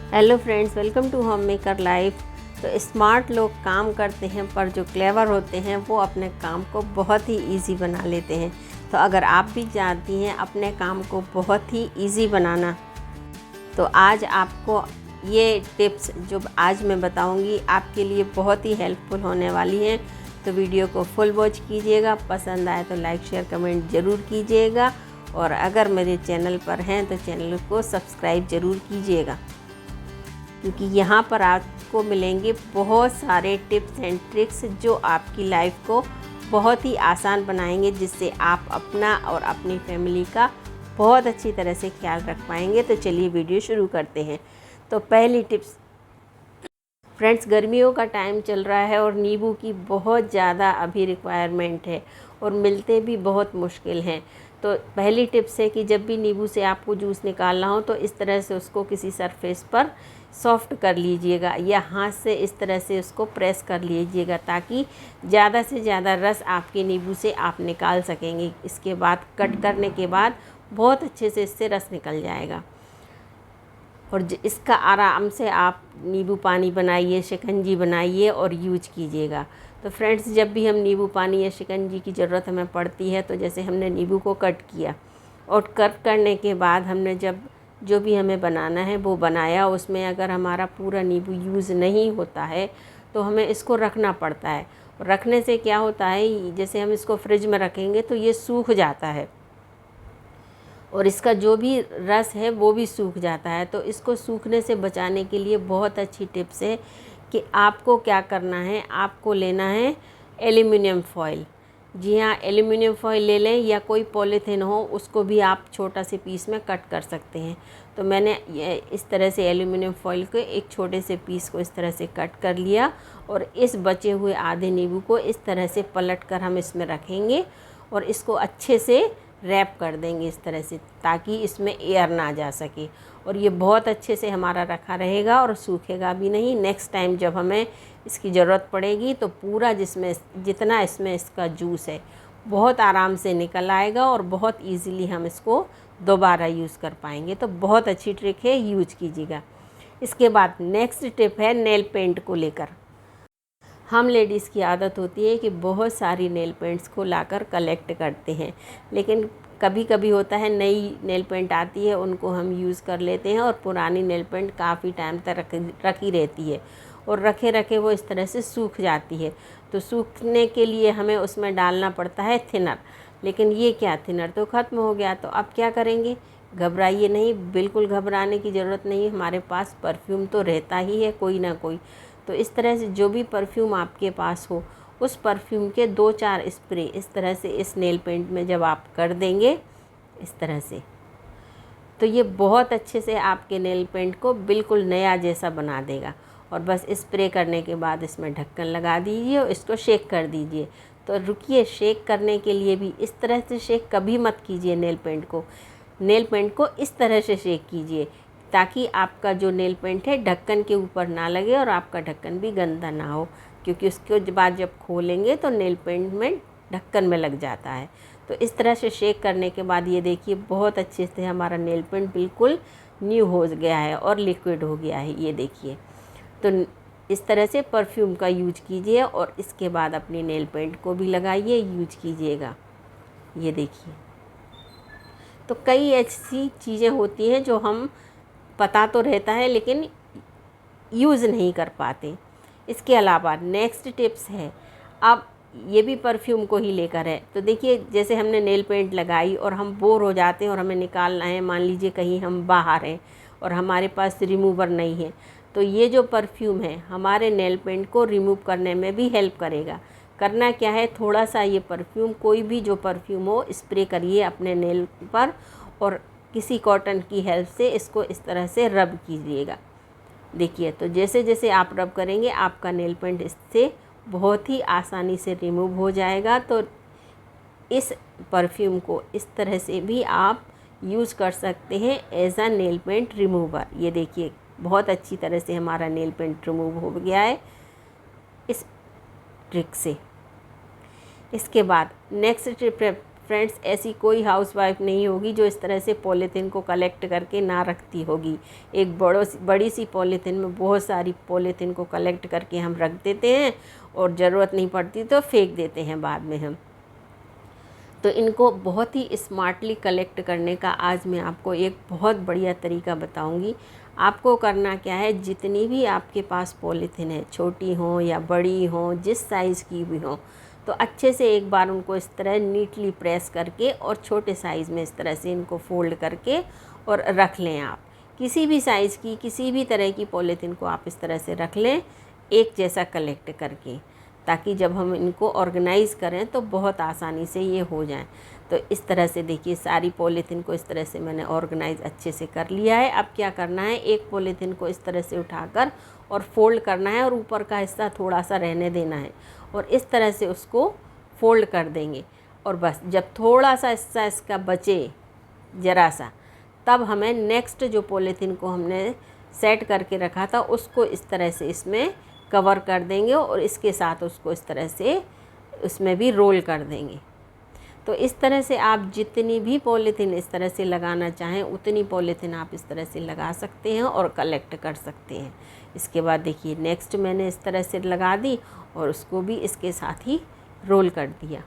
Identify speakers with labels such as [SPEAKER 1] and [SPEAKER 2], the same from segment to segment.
[SPEAKER 1] Hello friends, welcome to home maker life. तो smart लोग काम करते हैं पर जो क्लेवर होते हैं वो अपने काम को बहुत ही इजी बना लेते हैं। तो अगर आप भी चाहती हैं अपने काम को बहुत ही इजी बनाना, तो आज आपको ये टिप्स जो आज मैं बताऊंगी आपके लिए बहुत ही हेल्पफुल होने वाली हैं। तो वीडियो को फुल वॉच कीजिएगा, पसंद आए तो लाइक शेयर कमेंट ज़रूर कीजिएगा, और अगर मेरे चैनल पर हैं तो चैनल को सब्सक्राइब ज़रूर कीजिएगा, क्योंकि यहाँ पर आपको मिलेंगे बहुत सारे टिप्स एंड ट्रिक्स जो आपकी लाइफ को बहुत ही आसान बनाएंगे, जिससे आप अपना और अपनी फैमिली का बहुत अच्छी तरह से ख्याल रख पाएंगे। तो चलिए वीडियो शुरू करते हैं। तो पहली टिप्स फ्रेंड्स, गर्मियों का टाइम चल रहा है और नींबू की बहुत ज़्यादा अभी रिक्वायरमेंट है और मिलते भी बहुत मुश्किल हैं। तो पहली टिप्स है कि जब भी नींबू से आपको जूस निकालना हो तो इस तरह से उसको किसी सरफेस पर सॉफ्ट कर लीजिएगा, या हाथ से इस तरह से उसको प्रेस कर लीजिएगा, ताकि ज़्यादा से ज़्यादा रस आपके नींबू से आप निकाल सकेंगे। इसके बाद कट करने के बाद बहुत अच्छे से इससे रस निकल जाएगा, और इसका आराम से आप नींबू पानी बनाइए, शिकंजी बनाइए और यूज कीजिएगा। तो फ्रेंड्स, जब भी हम नींबू पानी या शिकंजी की ज़रूरत हमें पड़ती है, तो जैसे हमने नींबू को कट किया और कट करने के बाद हमने जब जो भी हमें बनाना है वो बनाया, उसमें अगर हमारा पूरा नींबू यूज़ नहीं होता है तो हमें इसको रखना पड़ता है। रखने से क्या होता है, जैसे हम इसको फ्रिज में रखेंगे तो ये सूख जाता है और इसका जो भी रस है वो भी सूख जाता है। तो इसको सूखने से बचाने के लिए बहुत अच्छी टिप्स है कि आपको क्या करना है, आपको लेना है एल्युमिनियम फॉइल। जी हाँ, एल्युमिनियम फॉइल ले लें, या कोई पॉलीथीन हो उसको भी आप छोटा से पीस में कट कर सकते हैं। तो मैंने इस तरह से एल्युमिनियम फॉइल के एक छोटे से पीस को इस तरह से कट कर लिया, और इस बचे हुए आधे नींबू को इस तरह से पलट कर हम इसमें रखेंगे और इसको अच्छे से रैप कर देंगे इस तरह से, ताकि इसमें एयर ना जा सके, और ये बहुत अच्छे से हमारा रखा रहेगा और सूखेगा भी नहीं। नेक्स्ट टाइम जब हमें इसकी ज़रूरत पड़ेगी तो पूरा जितना इसमें इसका जूस है बहुत आराम से निकल आएगा और बहुत इजीली हम इसको दोबारा यूज़ कर पाएंगे। तो बहुत अच्छी ट्रिक है, यूज कीजिएगा। इसके बाद नेक्स्ट टिप है नेल पेंट को लेकर। हम लेडीज़ की आदत होती है कि बहुत सारी नेल पेंट्स को लाकर कलेक्ट करते हैं, लेकिन कभी कभी होता है नई नेल पेंट आती है, उनको हम यूज़ कर लेते हैं, और पुरानी नेल पेंट काफ़ी टाइम तक रखी रहती है और रखे रखे वो इस तरह से सूख जाती है। तो सूखने के लिए हमें उसमें डालना पड़ता है थिनर, लेकिन ये क्या, थिनर तो ख़त्म हो गया। तो अब क्या करेंगे? घबराइए नहीं, बिल्कुल घबराने की ज़रूरत नहीं है। हमारे पास परफ्यूम तो रहता ही है कोई ना कोई। तो इस तरह से जो भी परफ्यूम आपके पास हो, उस परफ्यूम के 2-4 स्प्रे इस तरह से इस नेल पेंट में जब आप कर देंगे इस तरह से, तो ये बहुत अच्छे से आपके नेल पेंट को बिल्कुल नया जैसा बना देगा। और बस स्प्रे करने के बाद इसमें ढक्कन लगा दीजिए और इसको शेक कर दीजिए। तो रुकिए, शेक करने के लिए भी इस तरह से शेक कभी मत कीजिए नेल पेंट को इस तरह से शेक कीजिए, ताकि आपका जो नेल पेंट है ढक्कन के ऊपर ना लगे और आपका ढक्कन भी गंदा ना हो, क्योंकि उसके बाद जब खोलेंगे तो नेल पेंट में ढक्कन में लग जाता है। तो इस तरह से शेक करने के बाद ये देखिए बहुत अच्छे से हमारा नेल पेंट बिल्कुल न्यू हो गया है और लिक्विड हो गया है, ये देखिए। तो इस तरह से परफ्यूम का यूज कीजिए और इसके बाद अपनी नेल पेंट को भी लगाइए, यूज कीजिएगा। ये देखिए, तो कई ऐसी चीज़ें होती हैं जो हम पता तो रहता है लेकिन यूज़ नहीं कर पाते। इसके अलावा नेक्स्ट टिप्स है, अब ये भी परफ्यूम को ही लेकर है। तो देखिए, जैसे हमने नेल पेंट लगाई और हम बोर हो जाते हैं और हमें निकालना है, मान लीजिए कहीं हम बाहर हैं और हमारे पास रिमूवर नहीं है, तो ये जो परफ्यूम है हमारे नेल पेंट को रिमूव करने में भी हेल्प करेगा। करना क्या है, थोड़ा सा ये परफ्यूम, कोई भी जो परफ्यूम हो, स्प्रे करिए अपने नेल पर और किसी कॉटन की हेल्प से इसको इस तरह से रब कीजिएगा। देखिए, तो जैसे जैसे आप रब करेंगे आपका नेल पेंट इससे बहुत ही आसानी से रिमूव हो जाएगा। तो इस परफ्यूम को इस तरह से भी आप यूज़ कर सकते हैं as a nail paint remover. ये देखिए, बहुत अच्छी तरह से हमारा नेल पेंट रिमूव हो गया है इस ट्रिक से। इसके बाद नेक्स्ट ट्रिप फ्रेंड्स ऐसी कोई हाउसवाइफ नहीं होगी जो इस तरह से पॉलीथीन को कलेक्ट करके ना रखती होगी। एक बड़ी सी पॉलीथीन में बहुत सारी पॉलीथीन को कलेक्ट करके हम रख देते हैं और ज़रूरत नहीं पड़ती तो फेंक देते हैं बाद में हम। तो इनको बहुत ही स्मार्टली कलेक्ट करने का आज मैं आपको एक बहुत बढ़िया तरीका बताऊंगी। आपको करना क्या है, जितनी भी आपके पास पॉलीथीन है, छोटी हो या बड़ी हो, जिस साइज़ की भी हो, तो अच्छे से एक बार उनको इस तरह नीटली प्रेस करके और छोटे साइज़ में इस तरह से इनको फोल्ड करके और रख लें। आप किसी भी साइज़ की किसी भी तरह की पॉलीथीन को आप इस तरह से रख लें, एक जैसा कलेक्ट करके, ताकि जब हम इनको ऑर्गेनाइज़ करें तो बहुत आसानी से ये हो जाए। तो इस तरह से देखिए सारी पॉलीथीन को इस तरह से मैंने ऑर्गेनाइज़ अच्छे से कर लिया है। अब क्या करना है, एक पॉलीथीन को इस तरह से उठाकर और फोल्ड करना है और ऊपर का हिस्सा थोड़ा सा रहने देना है और इस तरह से उसको फोल्ड कर देंगे। और बस जब थोड़ा सा हिस्सा इसका बचे ज़रा सा, तब हमें नेक्स्ट जो पॉलीथीन को हमने सेट करके रखा था उसको इस तरह से इसमें कवर कर देंगे और इसके साथ उसको इस तरह से उसमें भी रोल कर देंगे। तो इस तरह से आप जितनी भी पॉलीथीन इस तरह से लगाना चाहें उतनी पॉलीथीन आप इस तरह से लगा सकते हैं और कलेक्ट कर सकते हैं। इसके बाद देखिए नेक्स्ट मैंने इस तरह से लगा दी और उसको भी इसके साथ ही रोल कर दिया।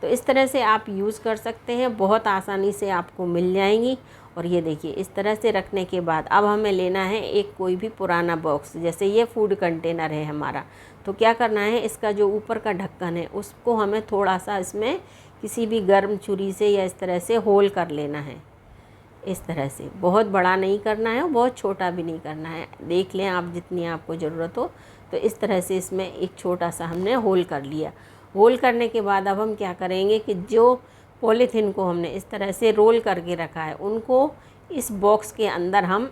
[SPEAKER 1] तो इस तरह से आप यूज़ कर सकते हैं, बहुत आसानी से आपको मिल जाएंगी। और ये देखिए इस तरह से रखने के बाद अब हमें लेना है एक कोई भी पुराना बॉक्स, जैसे ये फूड कंटेनर है हमारा। तो क्या करना है, इसका जो ऊपर का ढक्कन है उसको हमें थोड़ा सा इसमें किसी भी गर्म छुरी से या इस तरह से होल कर लेना है। इस तरह से बहुत बड़ा नहीं करना है, बहुत छोटा भी नहीं करना है, देख लें आप जितनी आपको ज़रूरत हो। तो इस तरह से इसमें एक छोटा सा हमने होल कर लिया। होल करने के बाद अब हम क्या करेंगे कि जो पॉलीथीन को हमने इस तरह से रोल करके रखा है उनको इस बॉक्स के अंदर हम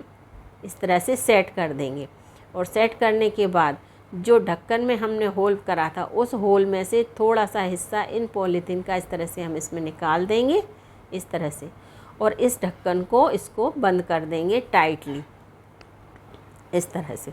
[SPEAKER 1] इस तरह से सेट कर देंगे। और सेट करने के बाद जो ढक्कन में हमने होल करा था उस होल में से थोड़ा सा हिस्सा इन पॉलीथीन का इस तरह से हम इसमें निकाल देंगे इस तरह से, और इस ढक्कन को इसको बंद कर देंगे टाइटली इस तरह से।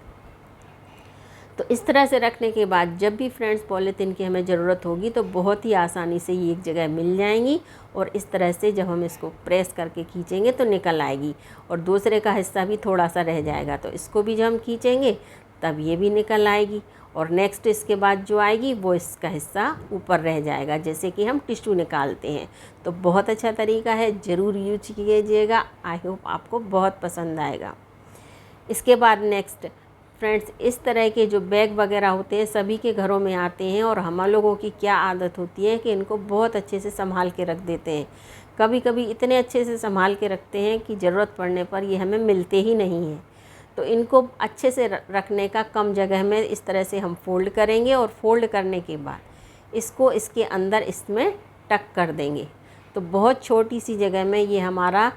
[SPEAKER 1] तो इस तरह से रखने के बाद जब भी फ्रेंड्स पॉलीथीन की हमें ज़रूरत होगी तो बहुत ही आसानी से ये एक जगह मिल जाएंगी और इस तरह से जब हम इसको प्रेस करके खींचेंगे तो निकल आएगी और दूसरे का हिस्सा भी थोड़ा सा रह जाएगा। तो इसको भी जब हम खींचेंगे तब ये भी निकल आएगी और नेक्स्ट इसके बाद जो आएगी वो इसका हिस्सा ऊपर रह जाएगा, जैसे कि हम टिश्यू निकालते हैं। तो बहुत अच्छा तरीका है, ज़रूर यूज कीजिएगा। आई होप आपको बहुत पसंद आएगा। इसके बाद नेक्स्ट फ्रेंड्स, इस तरह के जो बैग वगैरह होते हैं सभी के घरों में आते हैं और हम लोगों की क्या आदत होती है कि इनको बहुत अच्छे से संभाल के रख देते हैं। कभी कभी इतने अच्छे से संभाल के रखते हैं कि ज़रूरत पड़ने पर ये हमें मिलते ही नहीं हैं। तो इनको अच्छे से रखने का कम जगह में इस तरह से हम फोल्ड करेंगे और फोल्ड करने के बाद इसको इसके अंदर इसमें टक कर देंगे। तो बहुत छोटी सी जगह में ये हमारा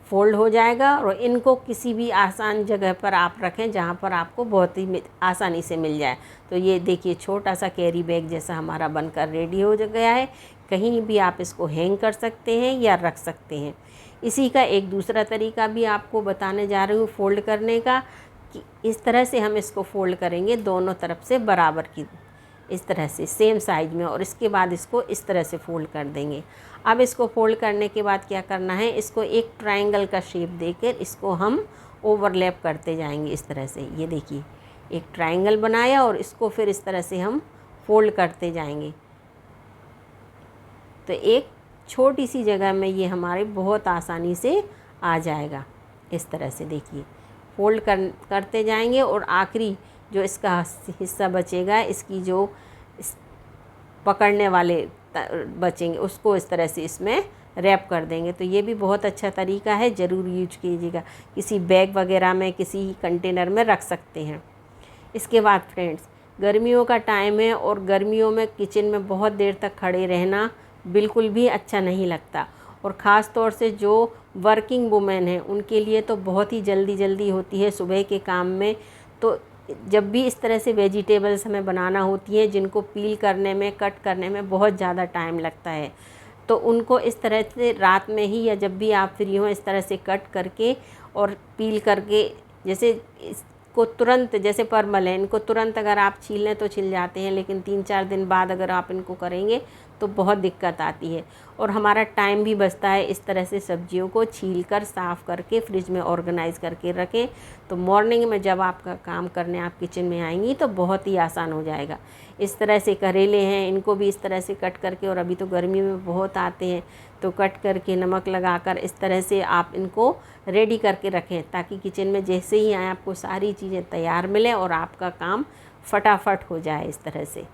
[SPEAKER 1] फोल्ड हो जाएगा और इनको किसी भी आसान जगह पर आप रखें जहाँ पर आपको बहुत ही आसानी से मिल जाए। तो ये देखिए छोटा सा कैरी बैग जैसा हमारा बनकर रेडी हो गया है। कहीं भी आप इसको हैंग कर सकते हैं या रख सकते हैं। इसी का एक दूसरा तरीका भी आपको बताने जा रही हूँ फोल्ड करने का, कि इस तरह से हम इसको फोल्ड करेंगे दोनों तरफ से बराबर की, इस तरह से सेम साइज में, और इसके बाद इसको इस तरह से फोल्ड कर देंगे। अब इसको फोल्ड करने के बाद क्या करना है, इसको एक ट्रायंगल का शेप देकर इसको हम ओवरलैप करते जाएंगे इस तरह से। ये देखिए एक ट्रायंगल बनाया और इसको फिर इस तरह से हम फोल्ड करते जाएंगे। तो एक छोटी सी जगह में ये हमारे बहुत आसानी से आ जाएगा। इस तरह से देखिए फोल्ड करते जाएंगे और आखिरी जो इसका हिस्सा बचेगा, इसकी जो पकड़ने वाले बचेंगे उसको इस तरह से इसमें रैप कर देंगे। तो ये भी बहुत अच्छा तरीका है, ज़रूर यूज कीजिएगा। किसी बैग वगैरह में किसी कंटेनर में रख सकते हैं। इसके बाद फ्रेंड्स, गर्मियों का टाइम है और गर्मियों में किचन में बहुत देर तक खड़े रहना बिल्कुल भी अच्छा नहीं लगता, और ख़ास तौर से जो वर्किंग वुमेन हैं उनके लिए तो बहुत ही जल्दी होती है सुबह के काम में। तो जब भी इस तरह से वेजिटेबल्स हमें बनाना होती है जिनको पील करने में, कट करने में बहुत ज़्यादा टाइम लगता है, तो उनको इस तरह से रात में ही या जब भी आप फ्री हों इस तरह से कट करके और पील करके, जैसे इसको तुरंत, जैसे परमल है, इनको तुरंत अगर आप छील लें तो छिल जाते हैं, लेकिन 3-4 दिन बाद अगर आप इनको करेंगे तो बहुत दिक्कत आती है और हमारा टाइम भी बचता है। इस तरह से सब्जियों को छील कर साफ़ करके फ्रिज में ऑर्गेनाइज़ करके रखें, तो मॉर्निंग में जब आपका काम करने आप किचन में आएंगी तो बहुत ही आसान हो जाएगा। इस तरह से करेले हैं, इनको भी इस तरह से कट करके, और अभी तो गर्मी में बहुत आते हैं, तो कट करके नमक लगाकर इस तरह से आप इनको रेडी करके रखें, ताकि किचन में जैसे ही आए आपको सारी चीज़ें तैयार मिलें और आपका काम फटाफट हो जाए इस तरह से।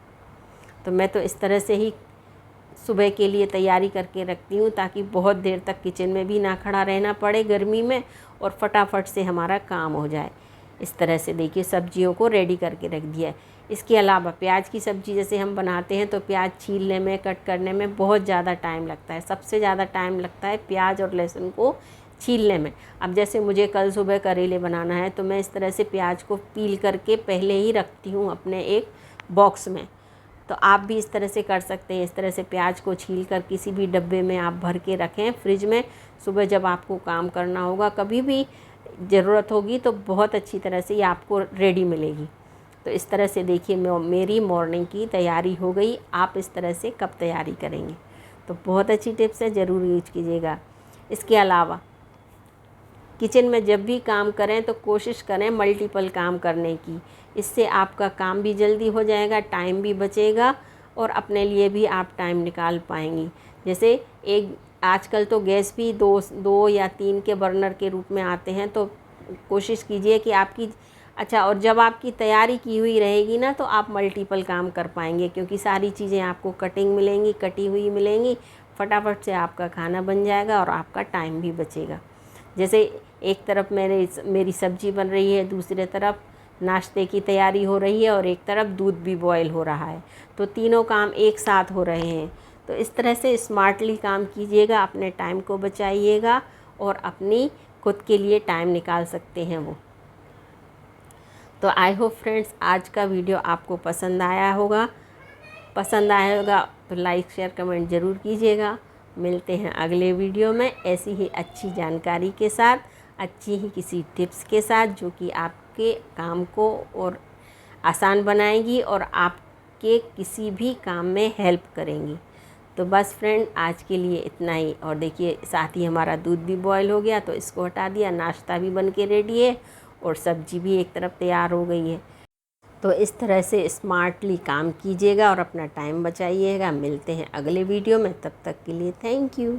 [SPEAKER 1] तो मैं तो इस तरह से ही सुबह के लिए तैयारी करके रखती हूँ, ताकि बहुत देर तक किचन में भी ना खड़ा रहना पड़े गर्मी में और फटाफट से हमारा काम हो जाए। इस तरह से देखिए सब्जियों को रेडी करके रख दिया है। इसके अलावा प्याज की सब्ज़ी जैसे हम बनाते हैं तो प्याज छीलने में, कट करने में बहुत ज़्यादा टाइम लगता है। सबसे ज़्यादा टाइम लगता है प्याज और लहसुन को छीलने में। अब जैसे मुझे कल सुबह करेले बनाना है तो मैं इस तरह से प्याज को पील करके पहले ही रखती हूँ अपने एक बॉक्स में। तो आप भी इस तरह से कर सकते हैं। इस तरह से प्याज को छील कर किसी भी डब्बे में आप भर के रखें फ्रिज में। सुबह जब आपको काम करना होगा, कभी भी ज़रूरत होगी, तो बहुत अच्छी तरह से ये आपको रेडी मिलेगी। तो इस तरह से देखिए मेरी मॉर्निंग की तैयारी हो गई। आप इस तरह से कब तैयारी करेंगे? तो बहुत अच्छी टिप्स है, ज़रूर यूज कीजिएगा। इसके अलावा किचन में जब भी काम करें तो कोशिश करें मल्टीपल काम करने की। इससे आपका काम भी जल्दी हो जाएगा, टाइम भी बचेगा और अपने लिए भी आप टाइम निकाल पाएंगी। जैसे एक आजकल तो गैस भी दो या 3 के बर्नर के रूप में आते हैं, तो कोशिश कीजिए कि आपकी और जब आपकी तैयारी की हुई रहेगी ना, तो आप मल्टीपल काम कर पाएंगे, क्योंकि सारी चीज़ें आपको कटी हुई मिलेंगी। फटाफट से आपका खाना बन जाएगा और आपका टाइम भी बचेगा। जैसे एक तरफ मेरी सब्ज़ी बन रही है, दूसरी तरफ नाश्ते की तैयारी हो रही है और एक तरफ दूध भी बॉयल हो रहा है, तो तीनों काम एक साथ हो रहे हैं। तो इस तरह से स्मार्टली काम कीजिएगा, अपने टाइम को बचाइएगा और अपनी खुद के लिए टाइम निकाल सकते हैं वो। तो आई होप फ्रेंड्स आज का वीडियो आपको पसंद आया होगा तो लाइक शेयर कमेंट ज़रूर कीजिएगा। मिलते हैं अगले वीडियो में ऐसी ही अच्छी जानकारी के साथ, अच्छी ही किसी टिप्स के साथ, जो कि आपके काम को और आसान बनाएगी और आपके किसी भी काम में हेल्प करेंगी। तो बस फ्रेंड आज के लिए इतना ही। और देखिए साथ ही हमारा दूध भी बॉयल हो गया, तो इसको हटा दिया, नाश्ता भी बन के रेडी है और सब्जी भी एक तरफ तैयार हो गई है। तो इस तरह से स्मार्टली काम कीजिएगा और अपना टाइम बचाइएगा। मिलते हैं अगले वीडियो में, तब तक के लिए थैंक यू।